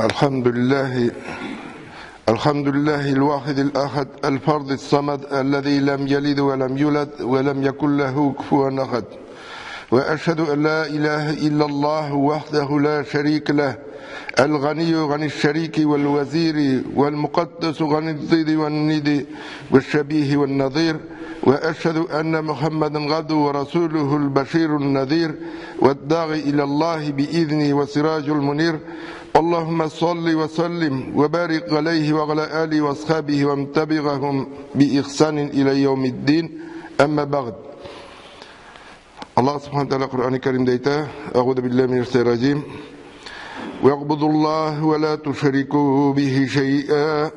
الحمد لله الواحد الأحد الفرد الصمد الذي لم يلد ولم يولد ولم يكن له كفوا أحد وأشهد أن لا إله إلا الله وحده لا شريك له الغني عن الشريك والوزير والمقدس عن الضد والند والشبيه والنظير وأشهد أن محمدا عبده ورسوله البشير النذير والداعي إلى الله بإذنه وسراج المنير اللهم صل وسلم وبارك عليه وعلى آله وأصحابه ومن تبعهم بإحسان إلى يوم الدين أما بعد. Allah subhanahu wa ta'ala Qur'an-ı Kerim'de ayta Euzu billahi mineşşeytanirracim ve ibudullah ve la tuşriku bihi şey'a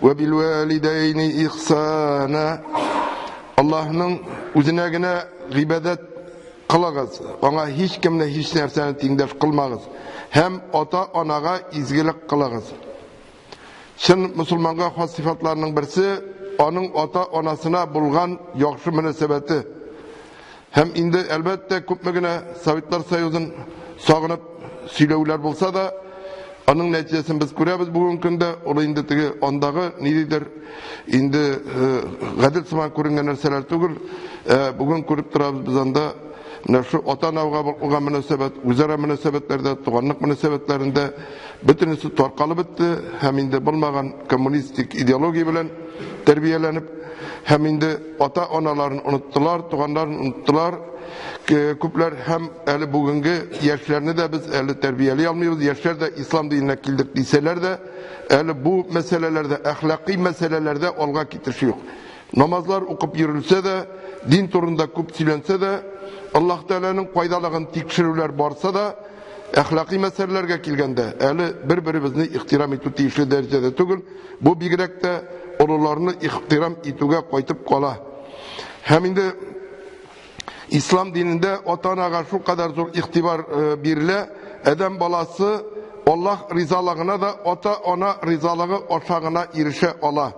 ve bil valideyni ihsana. Allah'ın özüne gene ibadet kılığız. Ona hiç kimle hiç narsani tengdaş kılmağız. Hem ota-onaga izgilik kılığız. Şın musulmanga has sıfatlarının birisi onun ota-onasına bulgan yaxşı münasebeti. Hem indi elbette köpmegine Sovetler Soyuzu'nun sağınıp süylevler bulsa da onun neticesini biz görüyoruz bugün günde. O indi ondağı nedir? İndi gadil sıman görüngen narsalar tugul. Bugün görüp durabız biz onda şu ota-onaga bulgan münasebet, üzere münasebetlerde, tuğanlık münasebetlerinde bütünüsü torkalı bitti. Hem indi bulmagan komünistik ideoloji bilen terbiyelenip hem indi ota-onalarını unuttular, tuğanlarını unuttular. Küpler hem eli bugünkü yaşlarını da biz eli terbiyeli almıyoruz. Yaşlar da İslam dinine kildik liseler de eli bu meselelerde, ahlaki meselelerde olga kitişiyor. Namazlar okup yürülse de, din turunda küp silense de, Allah Teala'nın faydalığın tekşirüler varsa da, ahlaki meselelerge kilgende, eli birbirimizni ihtiram etu teyişli derecede tugul, bu bigrekte olularını ihtiram etuge koytup kola. Hem indi İslam dininde ota-onaga şu kadar zor ihtibar birle, edem balası Allah rizalığına da ota-ona rizalığı oşağına irişe ola.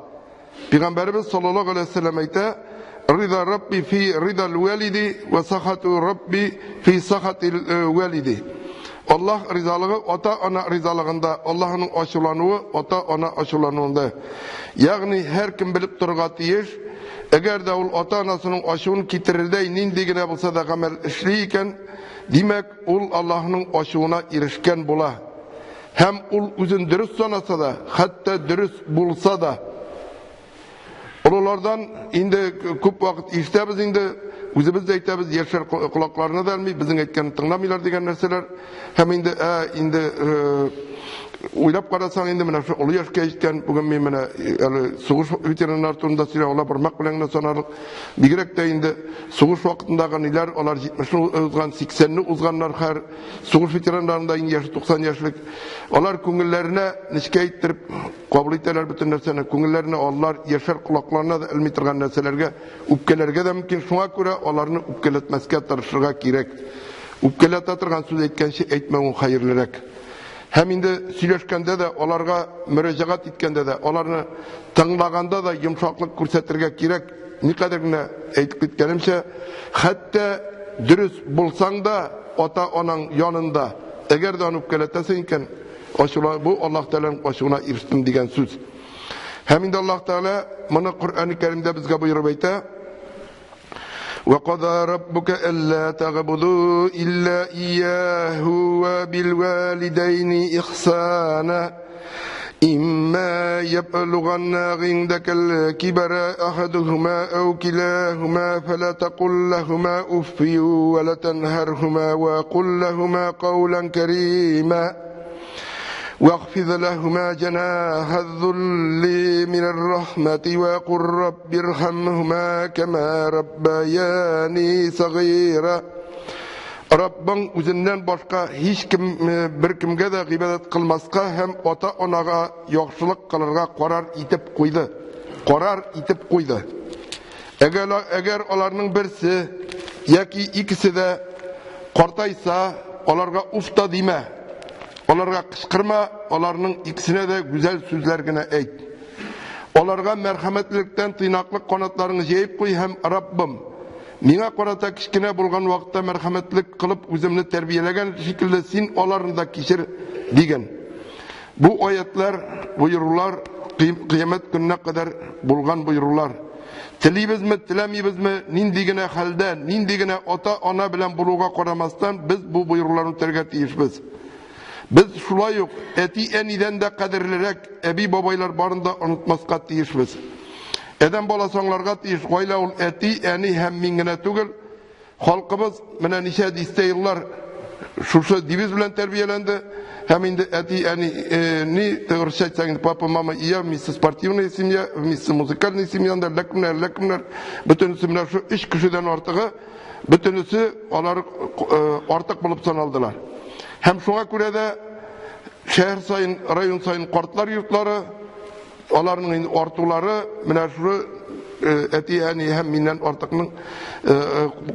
Peygamberimiz sallallahu aleyhi ve sellem ayta, Rida Rabbi fi ridal velidi ve sahatu Rabbi fi sahatil velidi. Allah rizalığı ota-ona rizalığında, Allah'ın aşılanığı ota-ona aşılanığında. Yani her kim bilip durga tiyiş, eğer de ol ota-anasının aşığını kitirirde nindigine bulsa da gamel işliyken, demek ol Allah'ın aşığına irişken bula. Hem ol üzün dürüst sanasa da, hatta dürüst bulsa da, Oralardan indi köp vakit iştemiz indi özümüz de aytamiz yaşar kulaklarına da almay bizning aytganni tinglamaylar degan narsalar hem indi o'ylab qarasang endi mana shu ulu yoshga yetgan bugun men mana sug'ush veteranlar turida sizlar barmoq bilan sanarlik bigrakda endi sug'ush vaqtidagi nelar ular 70 ni o'zgan 80 ni o'zganlar har sug'ush veteranlarida yaşı 90 yoshlik ular ko'ngillarına nishga ayttirib qabul etalar bütün narsani ko'ngillarına onlar yaşar quloqlarına da ilmiy turgan narsalarga o'pkalarga da mumkin shunga ko'ra ularni o'pkalatmasga tirishirga kerak o'pkalata turgan so'z aytgancha aytmagan xayrliroq. Hem indi söyleşkende de, onlarga müracaat etkende de, onlarını tanlaganda da yumuşaklık görsetirge gerek. Ne kadarına aytıp gitkenimse, hatta dürüst bulsan da ota-onang yanında, eğer de onu öpkeletesin iken, bu Allah Teala'nın aşığına eriştim degen söz. Hem indi Allah Teala, bunu Kur'an-ı Kerim'de bizge buyurup ayta, وَقَضَى رَبُّكَ أَلَّا تَعْبُدُوا إِلَّا إِيَّاهُ وَبِالْوَالِدَيْنِ إِحْسَانًا إِمَّا يَبْلُغَنَّ عِندَكَ الْكِبَرَ أَحَدُهُمَا أَوْ كِلَاهُمَا فَلَا تَقُل لَّهُمَا أُفٍّ وَلَا تَنْهَرْهُمَا وَقُل لَّهُمَا قَوْلًا كَرِيمًا واخفض لهما جناح الذل من الرحمة وقل رب ارحمهما كما ربياني صغيرا. Rabbin özünden başka hiç kim bir kimge de ibadet kılmaska hem ota-onaga yaxşılık kılırga karar itip koydu. Karar itip koydu. Eğer onlarning birisi yoki ikisi de qartaysa, onlarga ufta deme. Onlarga kışkırma, onlarning ikisine de güzel sözlergine ayt. Onlarga merhametlilikten tıynaklık kanatlarını jeyip koy hem Rabbim. Mine qarata kişkine bulgan vaqtda merhametlik kılıp özümni terbiyelegen şekilde sin onlarını da kişir degen. Bu ayetler, buyurular, kıyamet gününe kadar bulgan buyurular. Tilibizmi, tilemibizmi, nindigine halde, nindigine ota ana bilen buluğa koramastan biz bu buyurularını terk tiyişbiz. Biz şulay yok, eti eniden de kaderlerek ebi babaylar barında unutmaska tiyişbiz. Eden bolasanlarga tiyiş, goyla ol eti eni hem mingine tügül, halkımız mene nişe disteyirler, şursa diviz bilen terbiyelendi. Hem indi eti ni teorisçaysan papa mama iya misli sportivna isimya, misli muzikalna isimyanda lekimler bütün isimler şu iş kişiden artığı bütünüsü onlar artık bulup sanaldılar. Hem şuna göre de şehir sayın, rayon sayın kortlar yurtları onların ortuları mine şu eti hem minden artıkının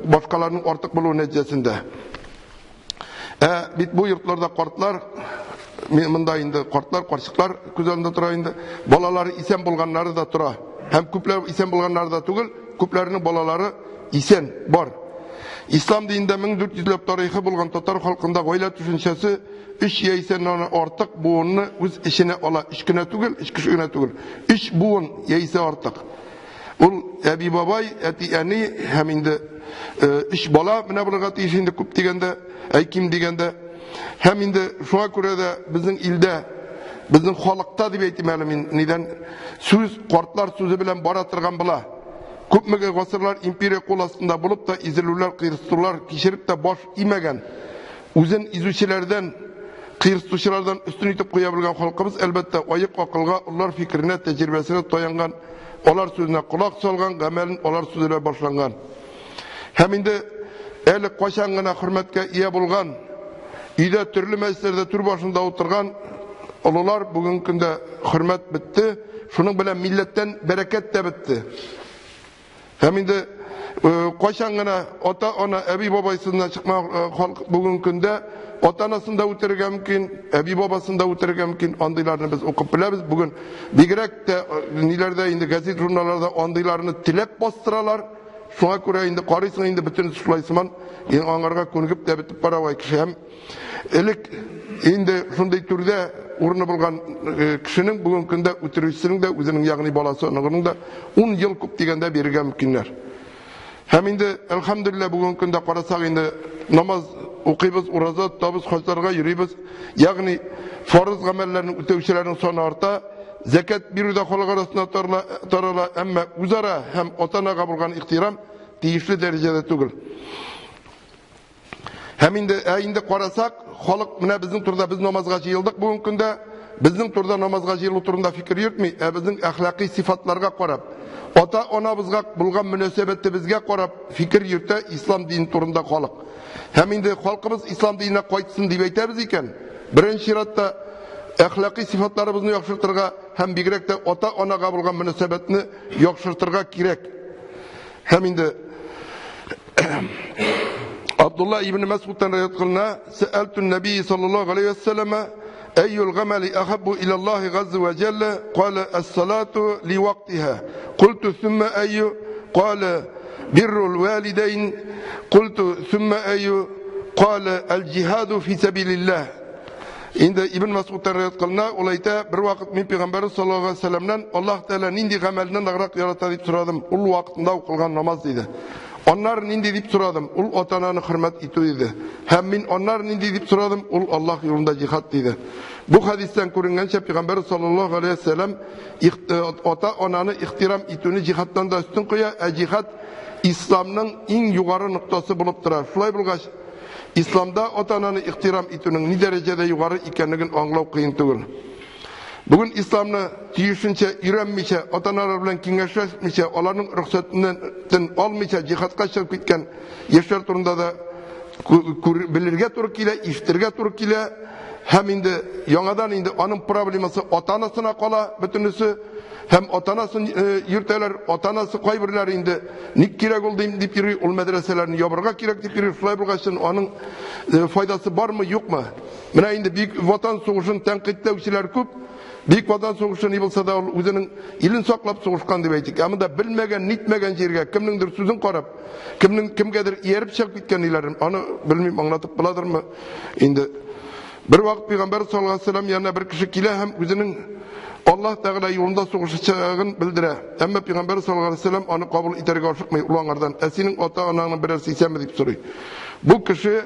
başkalarının artık buluğu neticesinde. Bu yurtlarda kortlar, mında indi kortlar, korçuklar güzelinde tura indi. Bolaları isen bulganları da tura. Hem küpler isen bulganları da tugul, küplerinin bolaları isen var. İslam dininde 1400 tarihi bulgan Tatar halkında goyla düşüncesi iş yeysen artık buğunu öz işine ola, işkine tugul, işkişine tugul. İş buğun yeyse artık. Ul Ebi Babay eti yani hem indi iş bola mine bulgat işinde küp digende kim digende hem indi şuna göre de bizim ilde bizim halkta deb aytmalim neden söz kortlar sözü bilen baratırgan bula köpmege gosırlar imperiya kol astında bulup da izilurlar kıyırstırlar kişirip de boş imegen uzun izuşilerden kıyırstuşulardan üstün itip koyabilgen halkımız elbette ayık akılga onlar fikrine tecrübesine toyangan olar sözüne kulak salgan gamelin olar sözüne başlangan hem indi eli koşangına hürmetke iya bulgan İde türlü meclislerde tür başında oturgan ulular bugün günde hürmet bitti. Şunun bile milletten bereket de bitti. Hem indi koşangına ota ona ebi babayısından çıkma bugün günde otanasında utirgen mümkün, ebi babasında utirgen mümkün. Andaylarını biz okup biliriz. Bugün bigrek de nilerde indi gazet jurnallarda andaylarını tilep bastıralar. Şuna göre indi qarysın indi bütün şulaysman angarga könüp de bitip baraway kişi hem elik indi şunday türde urunu bulgan kişinin bugün günde utirişinin de özünün yağını balası onun da 10 yıl köp degende bergen mümkünler. Hem indi elhamdülillah bugün günde qarasak indi namaz okuybiz, urazat tutabız, hajlarga yürüybiz. Yağni farz amellerinin ötevçilerinin sonu arta zekat bir de halk arasında tarala ama uzara hem otana kabulgan ihtiram tiyişli derecede tugul. Hem indi qarasak halk mine bizim turda biz namazga jıyıldık bugün günde bizim turda namazga jıyılı turunda fikir yürütmey, bizim ahlaki sifatlarga qarab ota ona bizga bulgan münasebetni bizga qarab fikir yürütte İslam dini turunda halk. Hem indi halkımız İslam dinine qaytsin deb aytamiz ekan. Birinchi şiratda ahlaki sifatlarımızı yakşırtırga hem bigrek de ota ona kabulgan münasebetini yakşırtırga kirek. Hem indi Abdullah ibn Mesud'dan rivayet kılına Se'eltun Nebi sallallahu aleyhi ve selleme Eyyul gameli ahabbu ilallahi gazze ve celle Kale es-salatu li vaktiha Kultu thumme eyyu Kale birrul valideyn Kultu thumme eyyu Kale el cihadu fi sebilillah. İndi İbn Mesud'dan rivayet kılına olayta bir vakit min Peygamber sallallahu aleyhi ve sellem'den Allah Teala nindi gamelinden agrak yarata deyip suradım. Ul vaktinde okılgan namaz dedi. Onlar nindi deyip suradım. Ul otananı hürmet itu dedi. Hem min onlar nindi deyip suradım. Ul Allah yolunda cihat dedi. Bu hadisten görüngençe Peygamber sallallahu aleyhi ve sellem ota onanı ihtiram ituni cihattan da üstün koya. Cihat İslam'ın en yukarı noktası bulup durar. Şulay bulgaç İslam'da otananı ihtiram itünün ne derecede yukarı ikenligin anlaw kıyın tugul. Bugün İslam'ını tiyişinçe, öğrenmişe, otanalar bilen kengeşleşmişe, onların ruhsatinden almışa, cihatga çıkıp gitken yaşlar turunda da bilirge turuk ile, iştirge turuk ile hem indi yanadan indi onun probleması otanasına kola bütünüsü hem otanasın yürteler, otanası kaybırlar indi nik kirek oldu deyip yürü, ol medreselerini yabarga kirek deyip yürü, şulay bulgaçın onun faydası var mı yok mu? Buna indi büyük vatan soğuşun tenkitleşçiler köp, büyük vatan soğuşun ibilsa da özünün ilin saklap soğuşkan deyip aytik. Ama da bilmegen, nitmegen yerge, kimnindir sözün qarab, kimgedir yerip çıkıp gitken ilerim, onu bilmeyeyim anlatıp buladыр mı? Indi Bir vaqt Peygamber sallallahu aleyhi ve sellem yanına bir kişi kile hem özünün Allah Teala yolunda soğuşacağını bildire. Ama Peygamber sallallahu aleyhi ve sellem onu kabul ederek aşıkmay ulanlardan. Esinin ota ananın birisi isen mi deyip soruyor. Bu kişi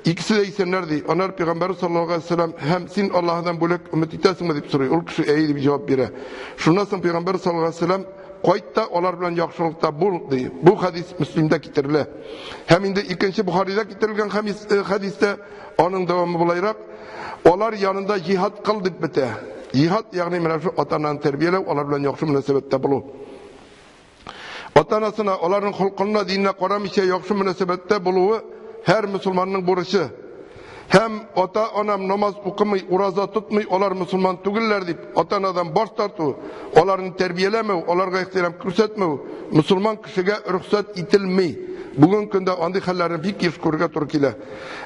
ikisi de isenlerdi. Onlar Peygamber sallallahu aleyhi ve sellem hem sin Allah'dan bölük ümit itesin mi deyip soruyor. O kişi iyi bir cevap verir. Şundan sonra Peygamber sallallahu aleyhi ve sellem koytta olar bilen yakşılıkta bul diye. Bu hadis Müslim'de getirile. Hem indi ikinci Buhari'de getirilgen hadiste onun devamı bulayrak olar yanında jihad kıl deyip bite. Jihad yani mana şu ota-ananı terbiyelev, olar bilen yakşı münasebette bulu. Ota-anasına, onların hulkuna, dinine koramışa yakşı münasebette buluğu her Müslümanın buruşu. Hem ota-anam namaz okumayı, uraza tutmayı, olar Müslüman tügüller deyip, ota-anadan boş tartu, onların terbiyelemev, onlarga ihtiram kürsetmev, Müslüman kişiye ruhsat itilmeyi. Bugün günde andi hallerini bir kez kurga turkile.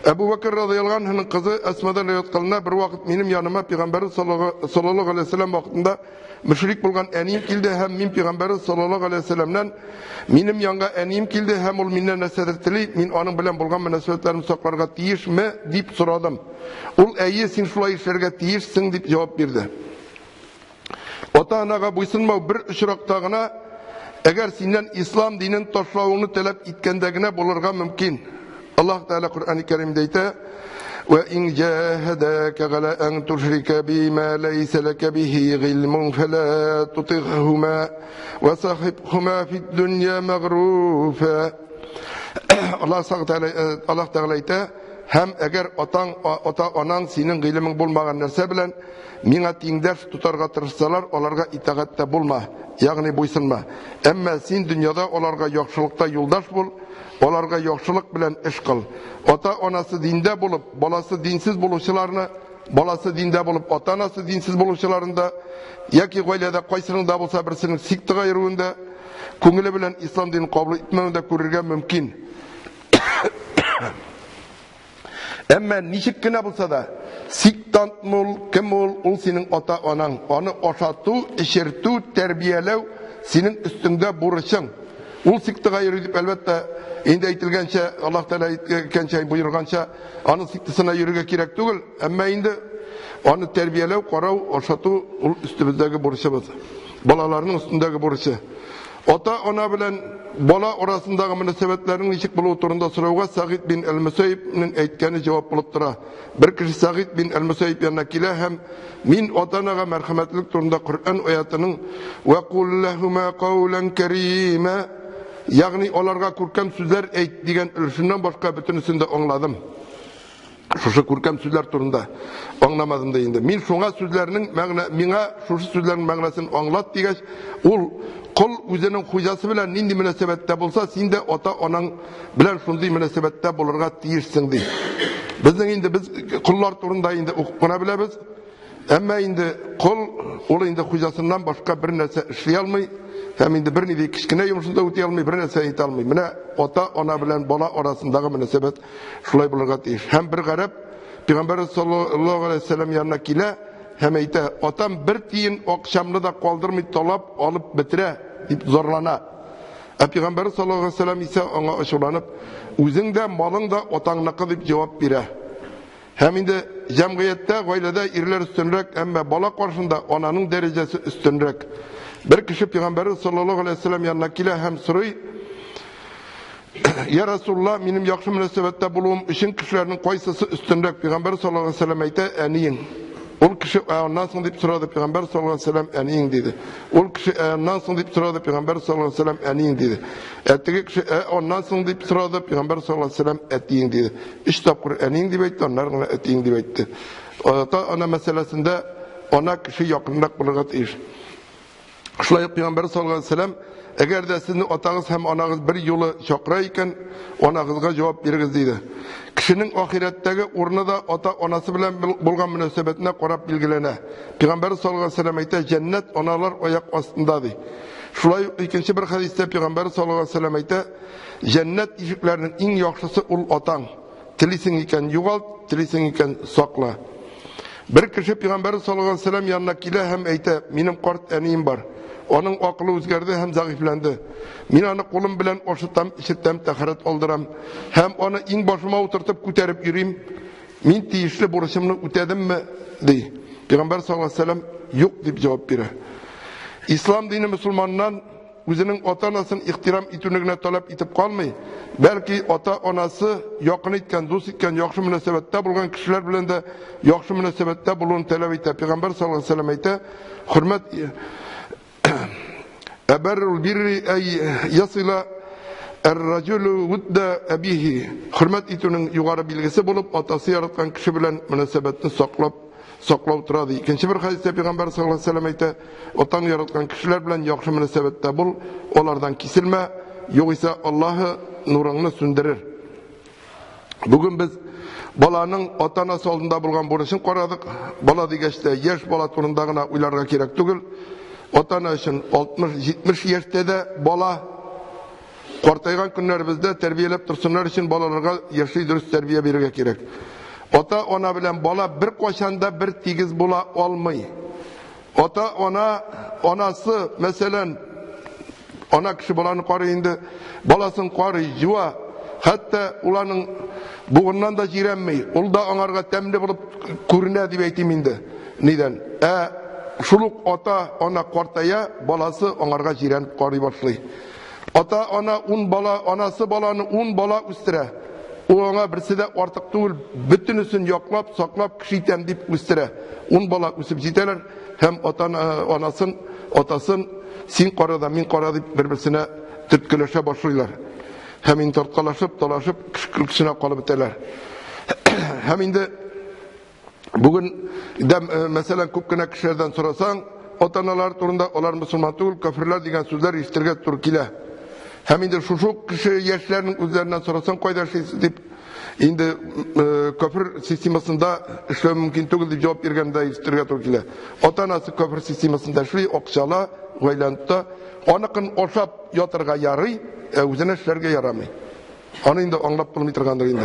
Ebu Bakır radıyallahu anh'ın kızı Esma'dan rivayet kılına bir vakit benim yanıma Peygamber sallallahu aleyhi ve sellem vaktinde müşrik bulgan eniyim kildi hem min Peygamber sallallahu aleyhi ve sellem'den benim yanına eniyim kildi hem ol minne nesedirtili min onun bilen bulgan münasebetlerimi saklarga tiyiş mi deyip soradım. Ol eyi sin şulay işlerge tiyişsin deyip cevap verdi. Ota-anaga buysunma bir uçuraktağına eğer senden İslam dinin taşlavunu talep etkendegine bulurga mümkün. Allah Teala Kur'an-ı Kerim'de ise وَاِنْ جَاهَدَاكَ غَلَا اَنْ تُشْرِكَ بِمَا لَيْسَ لَكَ بِهِ غِلْمٌ فَلَا تُطِعْهُمَا وَصَحِبْهُمَا فِي الدُّنْيَا مَغْرُوفًا Allah Teala ise hem eğer ota-anan senin gılımın bulmagan nerse bilen mina tengdaş tutarga tırışsalar onlarga itaatde bulma. Yani buysunma. Ama sen dünyada onlarga yokşulukta yoldaş bul. Onlarga yokşuluk bilen iş kıl. Ota-anası dinde bulup, balası dinsiz buluşularını, balası dinde bulup, ota-anası dinsiz buluşularında, yaki goylada koysının da bulsa birisinin siktiga yürüğünde, köngülü bilen İslam dinin kabul etmeminde görürgen mümkün. Ama nişikkine bulsa da, siktant mol, kim ol, ol senin ota-anan, onu oşatu, işirtu, terbiyelev, senin üstünde buruşun. Ol siktiga yürüdüp elbette, indi aytilgençe, Allah Teala aytilgençe buyurgança, onun siktisine yürüge kirek değil. Ama indi onu terbiyelev, korav, oşatu, ol üstümüzdeki buruşumuz. Balalarının üstündeki buruşu. Ota-ana bilen bola orasındaki münasebetlerin nişik buluğu turunda soruğa Sa'id bin el-Müseyyib'nin aytkani cevap bulup dura. Bir kişi Sa'id bin el-Müseyyib yanına kile hem min ota-anaga merhametlik turunda Kur'an ayatının ve kul lehuma kavlen kerime yani onlarga kurkam sözler ayt diyen ülüşünden başka bütünüsünde anladım. Şuşu kurkam sözler turunda anlamadım da indi. Min şuna sözlerinin mina şuşu sözlerin mağnasını anlat diye ol kul özünün hujası bilen nindi münasebette bulsa sen de ota-anan bilen şunday münasebette bulurga tiyişsin deyip. Bizden indi biz kullar turunda indi okuna bilemiz. Ama indi kul ol indi hujasından başka bir narsa işleyalmay. Hem indi bir nevi kişkine yumuşunda öteyalmay, bir narsa etalmay. Mine ota-ana bilen bola orasındaki münasebet şulay bulurga tiyiş. Hem bir garip Peygamber sallallahu aleyhi ve sellem yanına kile hem eyte otam bir tiyin akşamını da kaldırmay talap alıp bitire deyip zorlana. Peygamber sallallahu aleyhi ve sellem ise ona aşılanıp özün de malın da otağınakı deyip cevap bire. Hem indi cemiyette gaylede irler üstünrek ama bala karşında onanın derecesi üstünrek. Bir kişi Peygamber sallallahu aleyhi ve sellem yanına kile hem soruyor. Ya Resulullah benim yakşı münasebette bulduğum işin kişilerinin koysası üstünrek. Peygamber sallallahu aleyhi ve sellem eyte eniyin. Ol kişi ondan sonra deyip soradı Peygamber sallallahu aleyhi ve sellem eniyin dedi. Ol kişi ondan sonra deyip soradı Peygamber sallallahu aleyhi ve sellem eniyin dedi. Ettiği kişi ondan sonra deyip soradı Peygamber sallallahu aleyhi ve sellem etiyin dedi. İşte eniyin deyip etti, onların etiyin deyip etti. Ona meselesinde ona kişi yakınlık bulurgat iş. Şulay Peygamber sallallahu aleyhi ve sellem eğer de sizin otağız hem anağız bir yolu çakrayken onağızga cevap veririz deydi. Kişinin ahiretteki urnu da ota-anası bilen bulgan münasebetine korap bilgilene. Peygamber sallallahu aleyhi ve sellem ayta cennet onalar ayak astındadır. Şulay ikinci bir hadiste Peygamber sallallahu aleyhi ve sellem ayta cennet işiklerinin en yakşısı ul otan. Tilisin iken yugal, tilisin iken sakla. Bir kişi Peygamber sallallahu aleyhi ve sellem yanına kile hem ayta benim kart eniyim var. Onun aklı özgerdi hem zayıflandı. Men onu kolum bilen oşutam, işittem, taharet aldıram. Hem onu in başıma oturtup küterip yürüyüm. Min tiyişli buruşumunu ütedim mi? Dey. Peygamber sallallahu aleyhi ve sellem yok deyip cevap verir. İslam dini Müslümandan özünün ota-anasını ihtiram etününe talep etip kalmay, belki ota-anası yakın etken, dost etken, yaxşı münasebette bulgan kişiler bilen de yaxşı münasebette bulun talep ete. Peygamber sallallahu aleyhi ve sellem ete, hürmet eberrul birri ey yasila er-raculu vudda ebihi. Hürmet etünün yukarı bilgisi bulup, atası yaratkan kişi bilen münasebetini saklav turadı. İkinci bir hadiste Peygamber sallallahu aleyhi ve sellem ete, otan yaratkan kişiler bilen yaxşı münasebette bul, onlardan kesilme, yok ise Allah'ı nurunu sündürür. Bugün biz balanın ota-anası oldunda bulgan buruşun koradık. Bala digeçte yaş bala turundağına uylarga kerek tügül. Ota-ana için 60-70 yaşta de bala kortaygan günlerimizde terbiyelep dursunlar için balalarga yaşlı dürüst terbiye berge kerek. Ota-ana bilen bala bir koşanda bir tigiz bula olmay. Ota-ana onası meselen ona kişi balanı koruyundu, balasın koruy, jiva, hatta ulanın buğundan da jirenmey. Ol da onarga temli bulup kurine deyip eytim indi. Neden? Şuluk ota ona kortaya, balası onarga jirenip koruy başlay. Ota ona un bala, anası balanı un bala üstüre. O ona birisi de artık değil, bütünüsün yoklap, saklap, kişiytem deyip üstüre. Un bala üstüp jiteler, hem anasın, otasın, sin korada, min korada deyip birbirine tütküleşe başlıyorlar. Hem indi tartkalaşıp, dolaşıp, kişine kalıp biteler. Hem indi bugün de mesela köpkene kişilerden sorasan, otanalar turunda olar Müslüman değil, kafirler diyen sözler iştirge Türkiye. Hem indi şu kişi yaşlarının üzerinden sorasan koyda şeysi deyip, indi köfür sistemasında işlem mümkün değil deyip cevap vergende iştirge Türkiye. Otanası köfür sistemasında işli okşala, gaylantıda, onakın oşap yatırga yarı, özüne işlerge yaramay. Onu indi anlap bulmaytırgandır indi.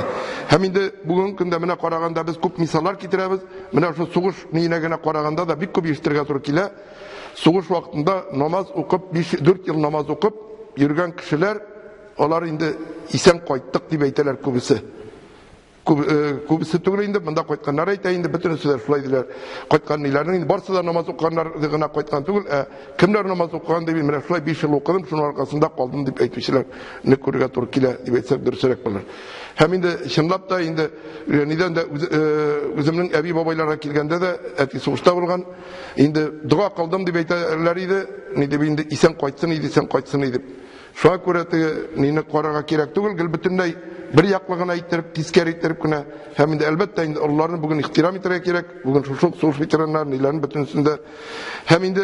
Hem indi bugün gündemine koraganda biz köp misallar getiremiz. Mine şu soğuş niyinegine koraganda da bir köp iştirge Türkiye. Soğuş vaktinde namaz okup, 4 yıl namaz okup, yürüyen kişiler, onlar indi isen koyttık deyip eyteler kubisi. Kubisi tügülü indi, bunda koytkanlar eyte indi, bütün üstüler şulaydılar. Koytkan ilerinin indi, barsı da namaz okuyanlar dığına koytkan tügül, kimler namaz okuyan deyip, mine şulay 5 yıl okudum, şunun arkasında kaldım deyip eytmişler. Ne kurga Türkiye deyip etsek dürüsürek bulur. Hem indi, şınlap da indi, neden de üzümünün evi babaylara kilgende de eti soğuşta bulgan, indi dua kaldım deyip eyteler idi, ne deyip indi isen koytsın idi, isen koytsın idi. Şu an kureti nini koraga kerek tügül, gül bütünley bir yaklığına ittirip, tisker ittirip güne, hem indi elbette indi onların bugün ihtiram ittirek kerek, bugün şu soğuş bitirenler nilerin bütünsünde, hem indi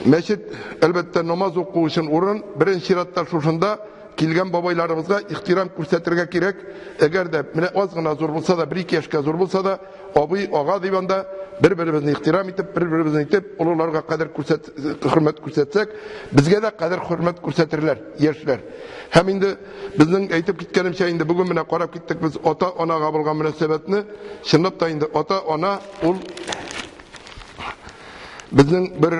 meşit elbette namaz okuğu için urun, birin şiratlar şuşunda, kilgen babaylarımızga ihtiram kursetirge kerek, eğer de mine azgına zor bulsa da, 1-2 yaşka zor bulsa da, abi, ağa divanda bir-birimizin ihtiram etip, bir-birimizin etip, onlarga kader hürmet kursetsek, bizge de kader hürmet kursetirler, yaşlar. Hem indi bizden eytip gitkenim şey indi, bugün mine korap gittik biz ota-ona bulgan münasebetini, şınıp da indi ota-ona ol bizden bir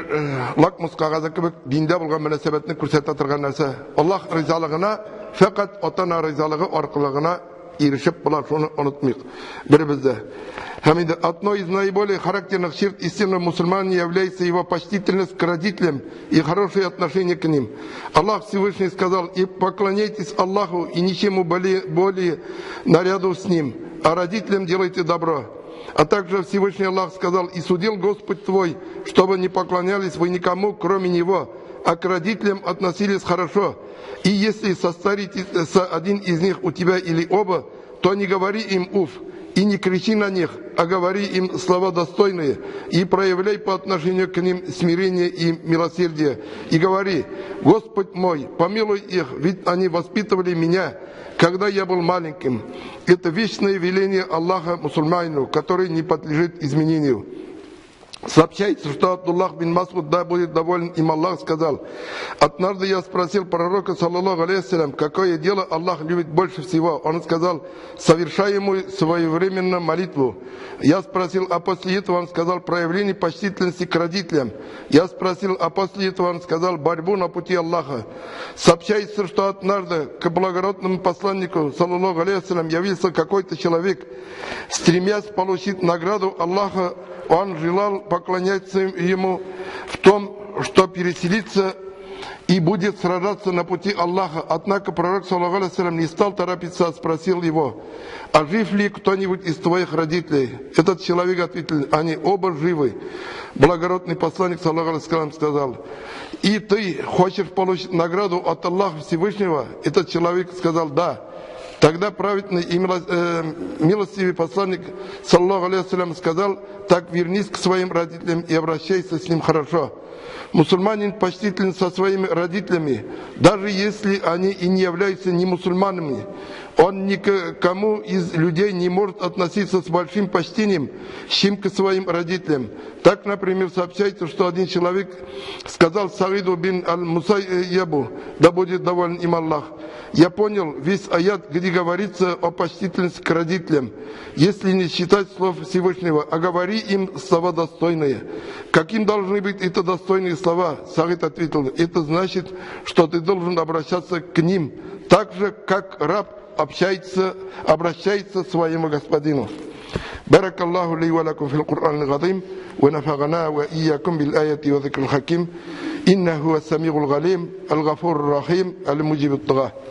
lakmus kağızı gibi dinde bulgan münasebetini kursetatırgan narsa. Allah rızalığına, fakat ota-ona rızalığı arqılığına erişip bular, şunu unutmayıq. Biri bizde. Одно из наиболее характерных черт истинного мусульманина является его почтительность к родителям и хорошее отношение к ним. Аллах Всевышний сказал: «И поклоняйтесь Аллаху, и ничему более наряду с Ним, а родителям делайте добро». А также Всевышний Аллах сказал: «И судил Господь твой, чтобы не поклонялись вы никому, кроме Него, а к родителям относились хорошо. И если состарится один из них у тебя или оба, то не говори им уф, и не кричи на них, а говори им слова достойные, и проявляй по отношению к ним смирение и милосердие. И говори: Господь мой, помилуй их, ведь они воспитывали меня, когда я был маленьким». Это вечное веление Аллаха мусульманину, который не подлежит изменению. Сообщается, что Абдуллах бин Масуд, да будет доволен им Аллах, сказал: однажды я спросил пророка, саллаллаху алейхиссалям, какое дело Аллах любит больше всего. Он сказал: совершай ему своевременно молитву. Я спросил, а после этого он сказал: проявление почтительности к родителям. Я спросил, а после этого он сказал: борьбу на пути Аллаха. Сообщается, что однажды к благородному посланнику, саллаллаху алейхиссалям, явился какой-то человек, стремясь получить награду Аллаха. Он желал поклоняться ему в том, что переселится и будет сражаться на пути Аллаха. Однако пророк, саллаллаху алейхи, не стал торопиться, а спросил его: а жив ли кто-нибудь из твоих родителей? Этот человек ответил: они оба живы. Благородный посланник, саллаллаху алейхи, сказал: и ты хочешь получить награду от Аллаха Всевышнего? Этот человек сказал: да. Тогда праведный и милостивый посланник, саллаллаху алейхи, сказал: так вернись к своим родителям и обращайся с ним хорошо. Мусульманин почтителен со своими родителями, даже если они и не являются не мусульманами. Он никому из людей не может относиться с большим почтением, чем к своим родителям. Так, например, сообщается, что один человек сказал Саиду бин аль-Мусайябу, да будет доволен им Аллах: я понял весь аят, где говорится о почтительности к родителям, если не считать слов Всевышнего, а говори им слова достойные. Каким должны быть это достойные слова? Саид ответил: это значит, что ты должен обращаться к ним так же, как раб обращается к своему господину. بارك الله لي ولكم في القرآن العظيم ونفعنا وإياكم بالآيات وذكر الحكيم إنه هو السميع العليم الغفور الرحيم المجيب الدعاء.